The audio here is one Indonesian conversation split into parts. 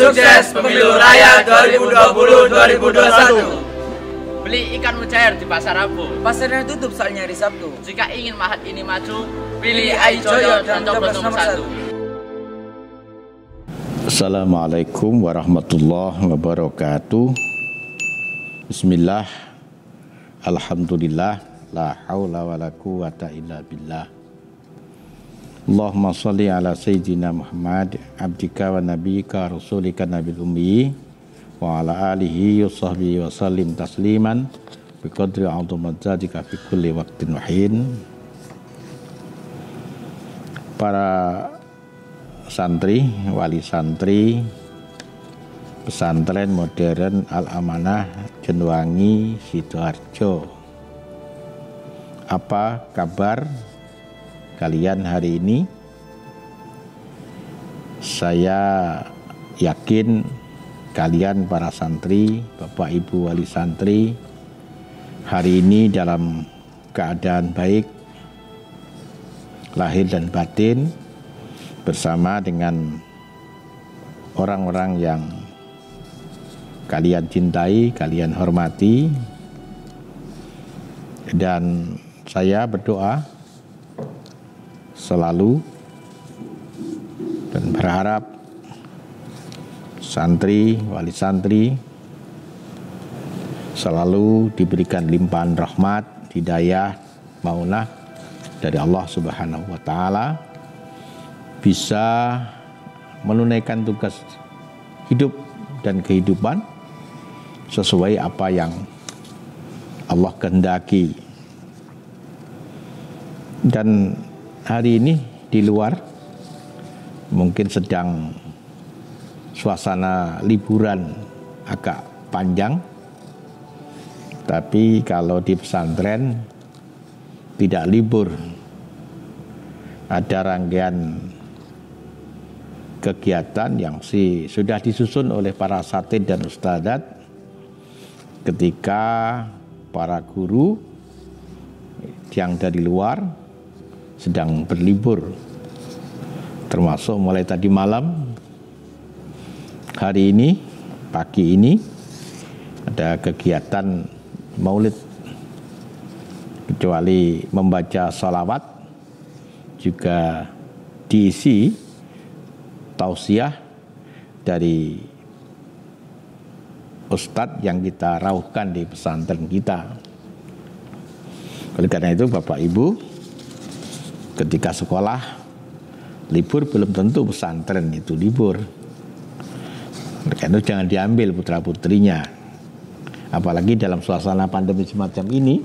Sukses Pemilu Raya 2020-2021. Beli ikan mujair di Pasar Rabu. Pasarnya tutup soalnya hari Sabtu. Jika ingin Mahat ini maju, pilih Aijoyo dan coblos nomor 1. Assalamualaikum warahmatullahi wabarakatuh. Bismillah. Alhamdulillah. La haula wa la quwata illa billah. Allahumma salli ala Sayyidina Muhammad abdika wa nabiyika rasulika nabil ummi wa ala alihi wa sahbihi wa sallim tasliman biqadri azamatika fi kulli waqtin wa hin. Para santri, wali santri pesantren modern Al-Amanah Jenuwangi Sidoarjo, apa kabar kalian hari ini? Saya yakin kalian para santri, Bapak Ibu wali santri hari ini dalam keadaan baik lahir dan batin, bersama dengan orang-orang yang kalian cintai, kalian hormati. Dan saya berdoa selalu dan berharap santri, wali santri selalu diberikan limpahan rahmat, hidayah, maunah dari Allah Subhanahu wa Ta'ala, bisa menunaikan tugas hidup dan kehidupan sesuai apa yang Allah kehendaki. Dan hari ini di luar mungkin sedang suasana liburan agak panjang, tapi kalau di pesantren tidak libur, ada rangkaian kegiatan yang sudah disusun oleh para asatidz dan ustadzat ketika para guru yang dari luar sedang berlibur, termasuk mulai tadi malam, hari ini, pagi ini ada kegiatan maulid, kecuali membaca sholawat juga diisi tausiah dari ustadz yang kita rauhkan di pesantren kita. Oleh karena itu Bapak Ibu, ketika sekolah libur belum tentu pesantren itu libur. Karena itu jangan diambil putra-putrinya. Apalagi dalam suasana pandemi semacam ini,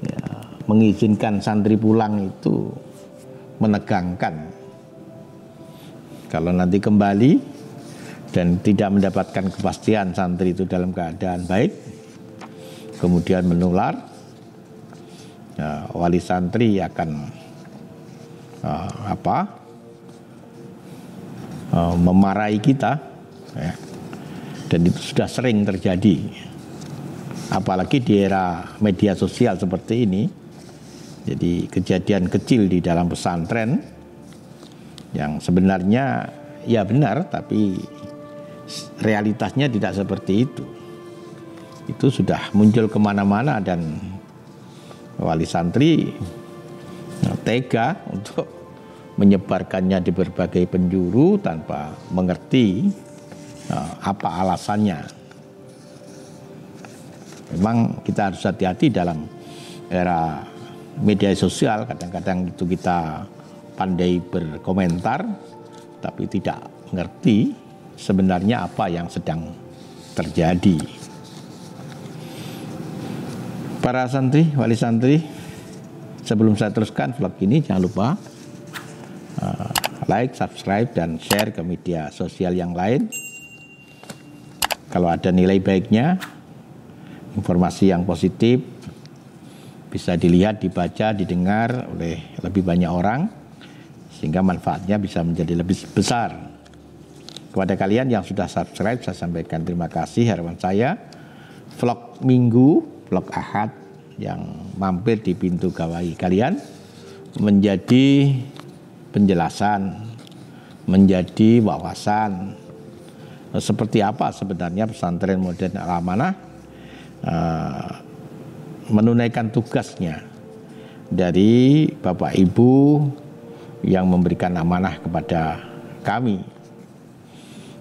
ya, mengizinkan santri pulang itu menegangkan. Kalau nanti kembali dan tidak mendapatkan kepastian santri itu dalam keadaan baik, kemudian menular, ya, wali santri akan memarahi kita, ya. Dan itu sudah sering terjadi, apalagi di era media sosial seperti ini. Jadi kejadian kecil di dalam pesantren yang sebenarnya ya benar, tapi realitasnya tidak seperti itu sudah muncul kemana-mana, dan wali santri tega untuk menyebarkannya di berbagai penjuru tanpa mengerti apa alasannya. Memang kita harus hati-hati dalam era media sosial. Kadang-kadang itu kita pandai berkomentar tapi tidak mengerti sebenarnya apa yang sedang terjadi. Para santri, wali santri, sebelum saya teruskan vlog ini, jangan lupa like, subscribe, dan share ke media sosial yang lain. Kalau ada nilai baiknya, informasi yang positif bisa dilihat, dibaca, didengar oleh lebih banyak orang, sehingga manfaatnya bisa menjadi lebih besar. Kepada kalian yang sudah subscribe, saya sampaikan terima kasih. Harapan saya vlog minggu, vlog ahad yang mampir di pintu gawai kalian menjadi penjelasan, menjadi wawasan, seperti apa sebenarnya pesantren modern Al-Amanah menunaikan tugasnya dari Bapak Ibu yang memberikan amanah kepada kami.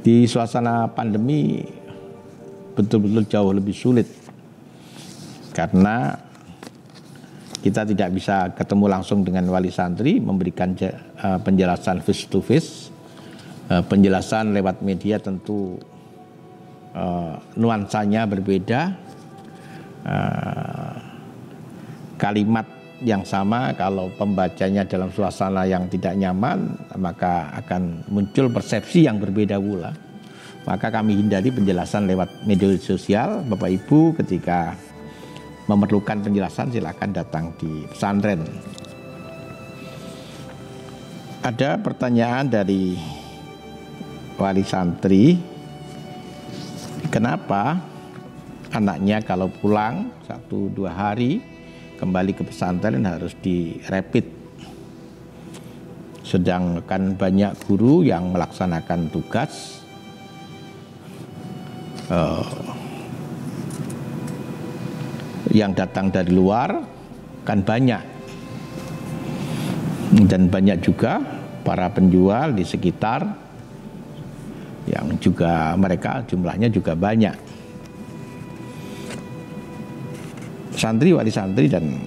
Di suasana pandemi betul-betul jauh lebih sulit karena kita tidak bisa ketemu langsung dengan wali santri, memberikan penjelasan face to face. Penjelasan lewat media tentu nuansanya berbeda. Kalimat yang sama kalau pembacanya dalam suasana yang tidak nyaman, maka akan muncul persepsi yang berbeda pula. Maka kami hindari penjelasan lewat media sosial. Bapak Ibu ketika memerlukan penjelasan silakan datang di pesantren. Ada pertanyaan dari wali santri, kenapa anaknya kalau pulang 1-2 hari kembali ke pesantren harus direpit, sedangkan banyak guru yang melaksanakan tugas yang datang dari luar kan banyak, dan banyak juga para penjual di sekitar yang juga mereka jumlahnya juga banyak. Santri, wali santri dan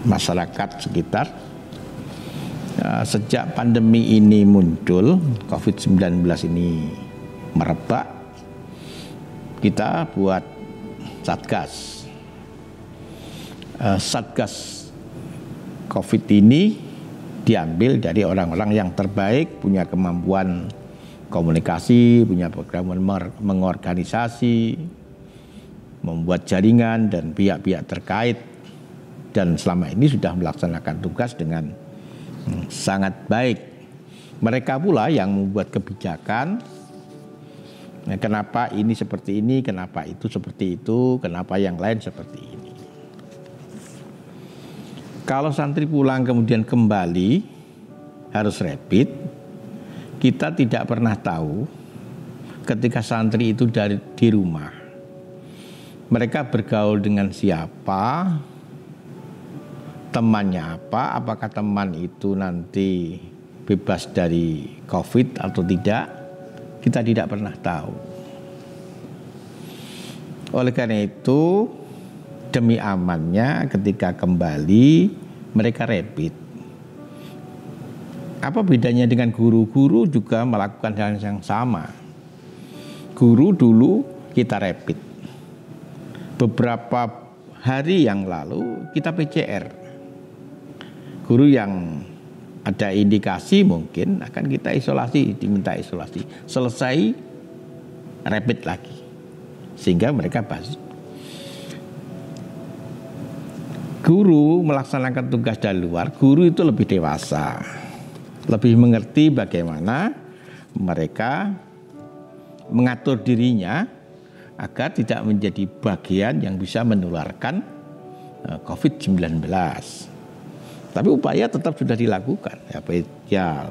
masyarakat sekitar sejak pandemi ini muncul, COVID-19 ini merebak, kita buat Satgas. Satgas COVID ini diambil dari orang-orang yang terbaik, punya kemampuan komunikasi, punya program mengorganisasi, membuat jaringan dan pihak-pihak terkait, dan selama ini sudah melaksanakan tugas dengan sangat baik. Mereka pula yang membuat kebijakan. Kenapa ini seperti ini, kenapa itu seperti itu, kenapa yang lain seperti ini. Kalau santri pulang kemudian kembali harus rapid, kita tidak pernah tahu ketika santri itu di rumah, mereka bergaul dengan siapa, temannya apa, apakah teman itu nanti bebas dari COVID atau tidak. Kita tidak pernah tahu. Oleh karena itu, demi amannya ketika kembali mereka rapid. Apa bedanya dengan guru-guru juga melakukan hal yang sama. Guru dulu kita rapid. Beberapa hari yang lalu kita PCR. Guru yang ada indikasi mungkin akan kita isolasi, diminta isolasi. Selesai rapid lagi. Sehingga mereka bebas. Guru melaksanakan tugas dari luar, guru itu lebih dewasa. Lebih mengerti bagaimana mereka mengatur dirinya agar tidak menjadi bagian yang bisa menularkan COVID-19. Tapi upaya tetap sudah dilakukan, ya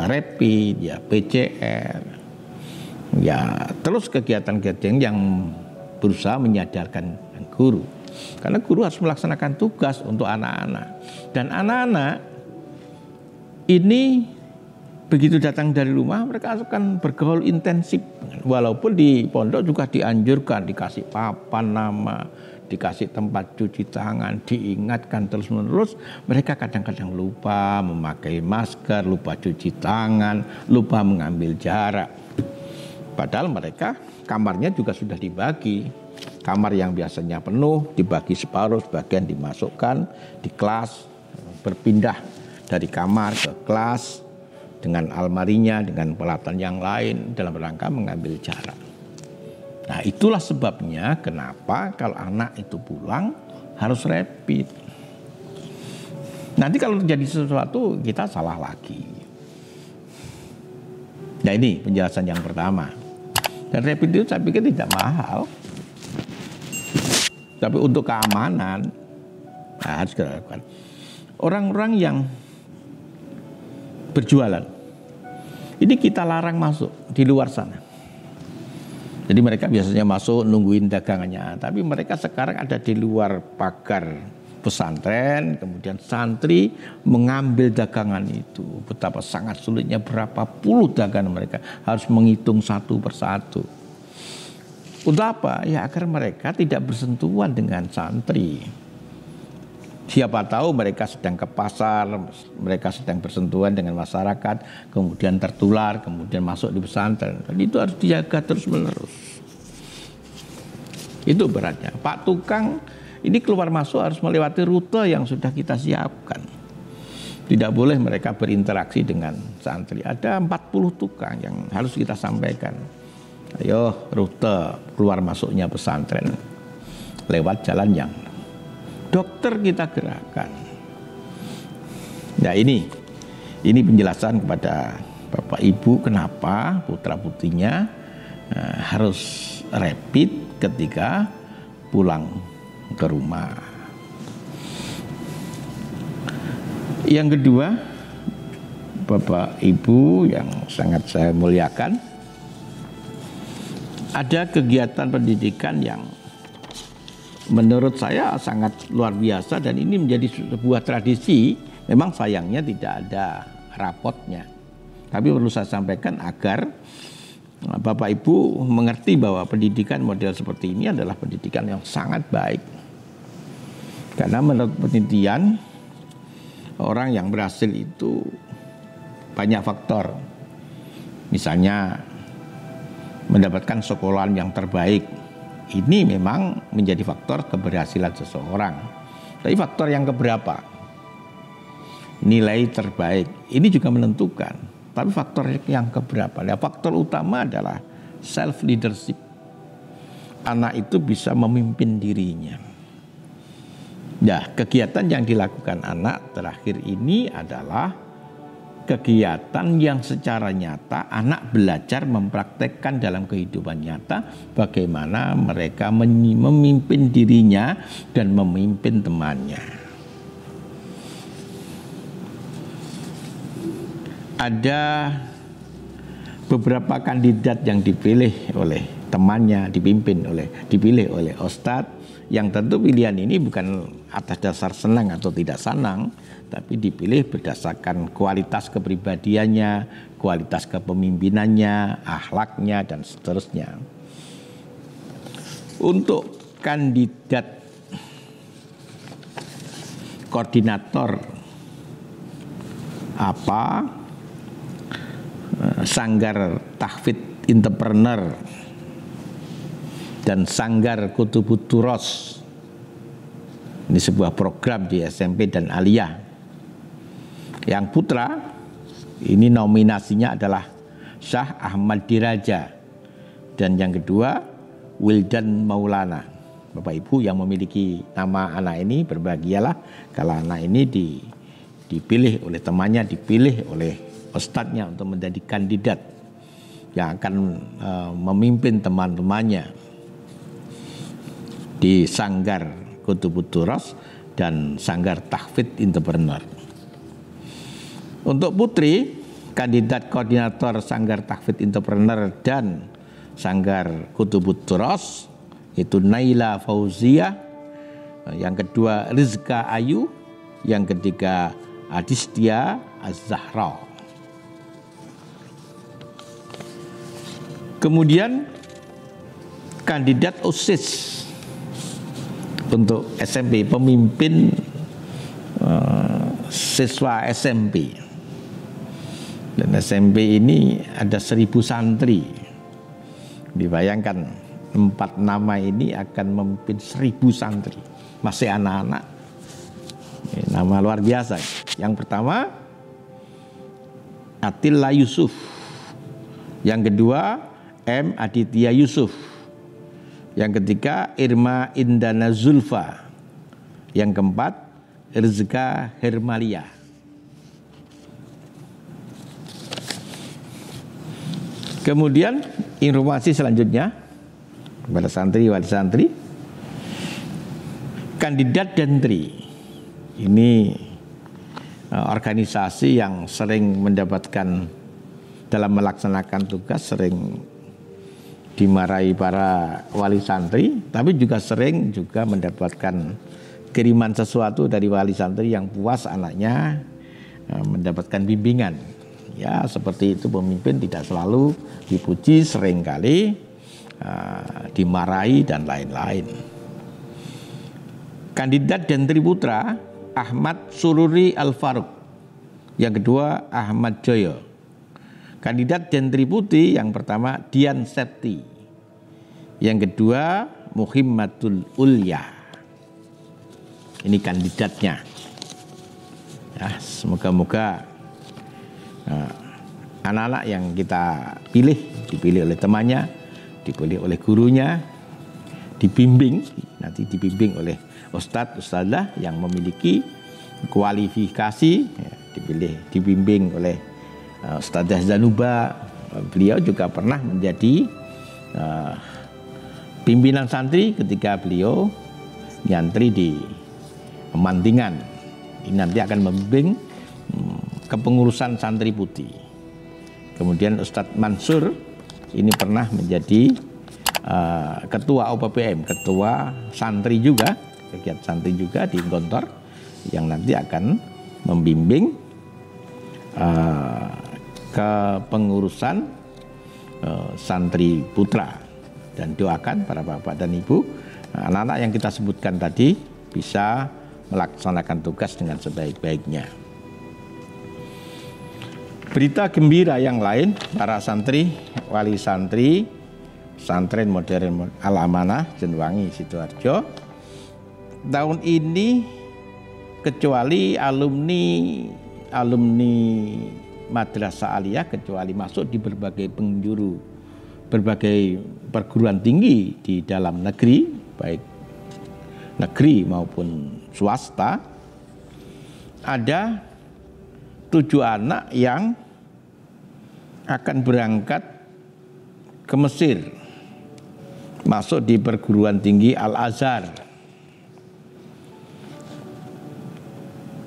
rapid, ya PCR, ya terus kegiatan-kegiatan yang berusaha menyadarkan guru. Karena guru harus melaksanakan tugas untuk anak-anak. Dan anak-anak ini begitu datang dari rumah mereka akan bergaul intensif. Walaupun di pondok juga dianjurkan, dikasih papan nama, dikasih tempat cuci tangan, diingatkan terus-menerus, mereka kadang-kadang lupa memakai masker, lupa cuci tangan, lupa mengambil jarak. Padahal mereka kamarnya juga sudah dibagi. Kamar yang biasanya penuh dibagi separuh, sebagian dimasukkan di kelas, berpindah dari kamar ke kelas dengan almarinya, dengan peralatan yang lain dalam rangka mengambil jarak. Nah, itulah sebabnya kenapa kalau anak itu pulang harus rapid. Nanti kalau terjadi sesuatu kita salah lagi. Nah, ini penjelasan yang pertama. Dan rapid itu saya pikir tidak mahal. Tapi untuk keamanan harus dilakukan. Orang-orang yang berjualan Ini kita larang masuk di luar sana. Jadi mereka biasanya masuk nungguin dagangannya, tapi mereka sekarang ada di luar pagar pesantren, kemudian santri mengambil dagangan itu. Betapa sangat sulitnya, berapa puluh dagangan mereka harus menghitung satu persatu. Untuk apa? Ya agar mereka tidak bersentuhan dengan santri. Siapa tahu mereka sedang ke pasar, mereka sedang bersentuhan dengan masyarakat, kemudian tertular, kemudian masuk di pesantren. Dan itu harus dijaga terus-menerus. Itu beratnya. Pak Tukang ini keluar masuk harus melewati rute yang sudah kita siapkan. Tidak boleh mereka berinteraksi dengan santri. Ada 40 tukang yang harus kita sampaikan. Ayo rute keluar masuknya pesantren lewat jalan yang dokter kita gerakkan. Nah ini penjelasan kepada Bapak Ibu kenapa putra putrinya harus rapid ketika pulang ke rumah. Yang kedua, Bapak Ibu yang sangat saya muliakan, ada kegiatan pendidikan yang menurut saya sangat luar biasa dan ini menjadi sebuah tradisi. Memang sayangnya tidak ada rapotnya. Tapi perlu saya sampaikan agar Bapak Ibu mengerti bahwa pendidikan model seperti ini adalah pendidikan yang sangat baik. Karena menurut penelitian, orang yang berhasil itu banyak faktor. Misalnya mendapatkan sekolahan yang terbaik. Ini memang menjadi faktor keberhasilan seseorang. Tapi faktor yang keberapa? Nilai terbaik. Ini juga menentukan. Tapi faktor yang keberapa? Nah, faktor utama adalah self leadership. Anak itu bisa memimpin dirinya. Nah, kegiatan yang dilakukan anak terakhir ini adalah kegiatan yang secara nyata anak belajar mempraktekkan dalam kehidupan nyata bagaimana mereka memimpin dirinya dan memimpin temannya. Ada beberapa kandidat yang dipilih oleh temannya, dipilih oleh ustadz, yang tentu pilihan ini bukan atas dasar senang atau tidak senang, tapi dipilih berdasarkan kualitas kepribadiannya, kualitas kepemimpinannya, akhlaknya, dan seterusnya. Untuk kandidat koordinator Sanggar Tahfidz Entrepreneur dan Sanggar Kutubut Turos. Ini sebuah program di SMP dan Aliyah. Yang putra, ini nominasinya adalah Syah Ahmad Diraja. Dan yang kedua, Wildan Maulana. Bapak Ibu yang memiliki nama anak ini berbahagialah kalau anak ini dipilih oleh temannya, dipilih oleh ustadznya untuk menjadi kandidat yang akan memimpin teman-temannya di Sanggar Kutubut Turos dan Sanggar Tahfidz Entrepreneur. Untuk putri, kandidat koordinator Sanggar Tahfidz Entrepreneur dan Sanggar Kutubut Turos itu Naila Fauzia, yang kedua Rizka Ayu, yang ketiga Adistia Az-Zahra. Kemudian kandidat OSIS untuk SMP, pemimpin siswa SMP. Dan SMP ini ada 1000 santri. Dibayangkan 4 nama ini akan memimpin 1000 santri. Masih anak-anak. Ini nama luar biasa. Yang pertama Atilla Yusuf. Yang kedua M. Aditya Yusuf. Yang ketiga Irma Indana Zulfa. Yang keempat Rizka Hermalia. Kemudian informasi selanjutnya kepada santri wali santri, kandidat dantri. Ini organisasi yang sering mendapatkan dalam melaksanakan tugas sering dimarahi para wali santri, tapi juga sering juga mendapatkan kiriman sesuatu dari wali santri yang puas anaknya mendapatkan bimbingan. Ya, seperti itu pemimpin tidak selalu dipuji, seringkali dimarahi dan lain-lain. Kandidat Jantri Putra Ahmad Sururi Al-Faruq. Yang kedua Ahmad Joyo. Kandidat Jantri Putri yang pertama Dian Septi. Yang kedua Muhimmatul Ulya. Ini kandidatnya. Ya, semoga-moga anak-anak yang kita pilih, dipilih oleh temannya, dipilih oleh gurunya, dibimbing, nanti dibimbing oleh ustadz-ustadzah yang memiliki kualifikasi, ya, dibimbing oleh Ustadzah Zanuba. Beliau juga pernah menjadi pimpinan santri ketika beliau nyantri di Mantingan. Ini nanti akan membimbing kepengurusan santri putih. Kemudian Ustadz Mansur ini pernah menjadi ketua OPPM, ketua santri juga, kegiatan santri juga di Gontor, yang nanti akan membimbing kepengurusan santri putra. Dan doakan para bapak dan ibu, anak-anak yang kita sebutkan tadi bisa melaksanakan tugas dengan sebaik-baiknya. Berita gembira yang lain, para santri, wali santri, pesantren modern Al-Amanah Jenwangi Sidoarjo, tahun ini kecuali alumni Madrasah Aliyah, kecuali masuk di berbagai penjuru, berbagai perguruan tinggi di dalam negeri, baik negeri maupun swasta, ada 7 anak yang akan berangkat ke Mesir, masuk di perguruan tinggi Al-Azhar.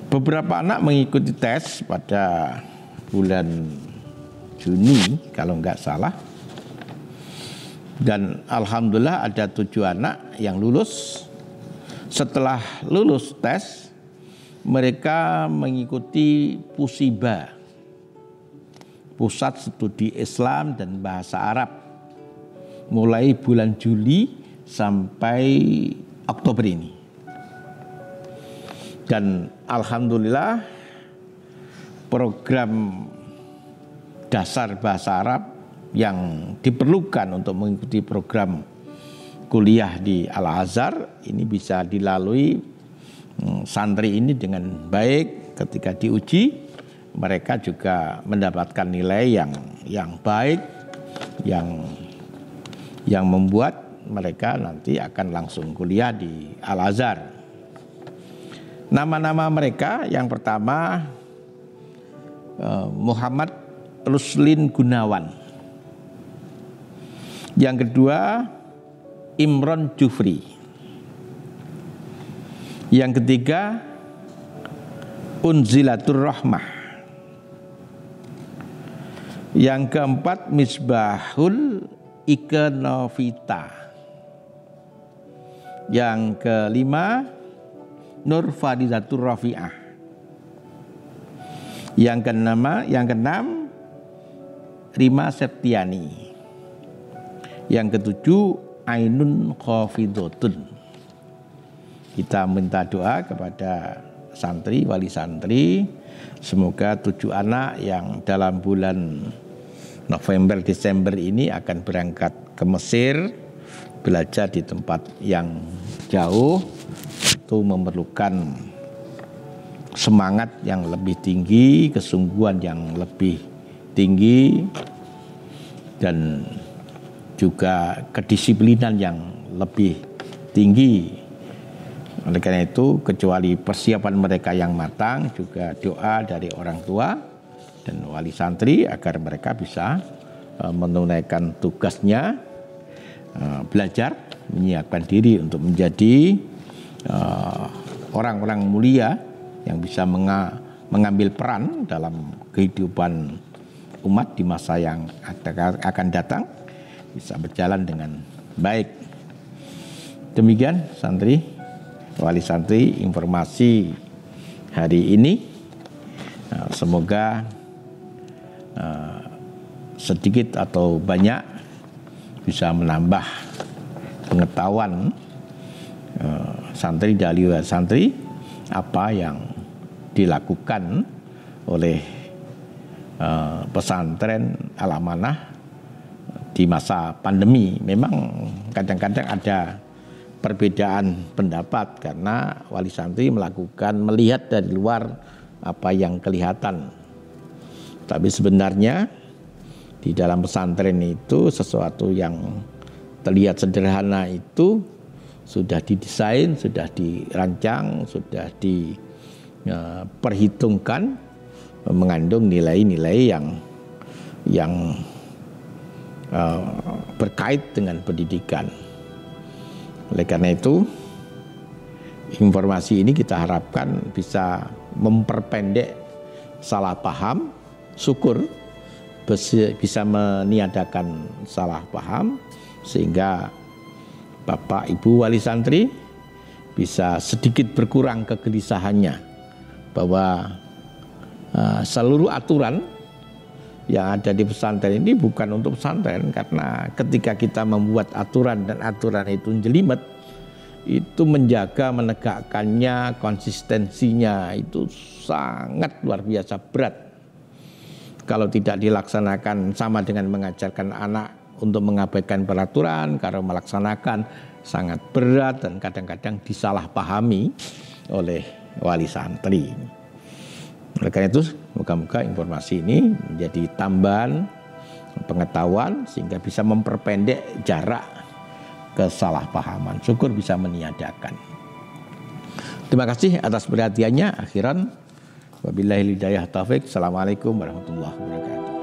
Beberapa anak mengikuti tes pada bulan Juni kalau nggak salah, dan alhamdulillah ada 7 anak yang lulus. Setelah lulus tes, mereka mengikuti Pusiba, Pusat Studi Islam dan Bahasa Arab, mulai bulan Juli sampai Oktober ini. Dan alhamdulillah program dasar bahasa Arab yang diperlukan untuk mengikuti program kuliah di Al-Azhar ini bisa dilalui santri ini dengan baik. Ketika diuji, mereka juga mendapatkan nilai yang baik, yang membuat mereka nanti akan langsung kuliah di Al-Azhar. Nama-nama mereka, yang pertama Muhammad Ruslin Gunawan, yang kedua Imron Jufri, yang ketiga Unzilatur Rahmah, yang keempat Misbahul Ikenovita, yang kelima Nur Fadizatur Rafi'ah, yang keenam Rima Septiani, yang ketujuh Ainun Khafidotun. Kita minta doa kepada santri, wali santri, semoga 7 anak yang dalam bulan November Desember ini akan berangkat ke Mesir, belajar di tempat yang jauh, itu memerlukan semangat yang lebih tinggi, kesungguhan yang lebih tinggi, dan juga kedisiplinan yang lebih tinggi. Oleh karena itu, kecuali persiapan mereka yang matang, juga doa dari orang tua dan wali santri agar mereka bisa menunaikan tugasnya, belajar, menyiapkan diri untuk menjadi orang-orang mulia yang bisa mengambil peran dalam kehidupan umat di masa yang akan datang bisa berjalan dengan baik. Demikian santri, wali santri, informasi hari ini. Semoga sedikit atau banyak bisa menambah pengetahuan santri dari santri apa yang dilakukan oleh pesantren Al-Amanah di masa pandemi. Memang kadang-kadang ada perbedaan pendapat karena wali santri melihat dari luar apa yang kelihatan. Tapi sebenarnya di dalam pesantren itu sesuatu yang terlihat sederhana itu sudah didesain, sudah dirancang, sudah diperhitungkan, mengandung nilai-nilai yang berkait dengan pendidikan. Oleh karena itu, informasi ini kita harapkan bisa memperpendek salah paham, syukur bisa meniadakan salah paham, sehingga Bapak Ibu wali santri bisa sedikit berkurang kegelisahannya bahwa seluruh aturan yang ada di pesantren ini bukan untuk pesantren, karena ketika kita membuat aturan dan aturan itu jelimet, itu menjaga menegakkannya, konsistensinya itu sangat luar biasa berat. Kalau tidak dilaksanakan sama dengan mengajarkan anak untuk mengabaikan peraturan, kalau melaksanakan sangat berat dan kadang-kadang disalahpahami oleh wali santri. Oleh karena itu, moga-moga informasi ini menjadi tambahan pengetahuan sehingga bisa memperpendek jarak kesalahpahaman. Syukur bisa meniadakan. Terima kasih atas perhatiannya. Akhiran, wabillahi hidayah taufik. Assalamualaikum warahmatullahi wabarakatuh.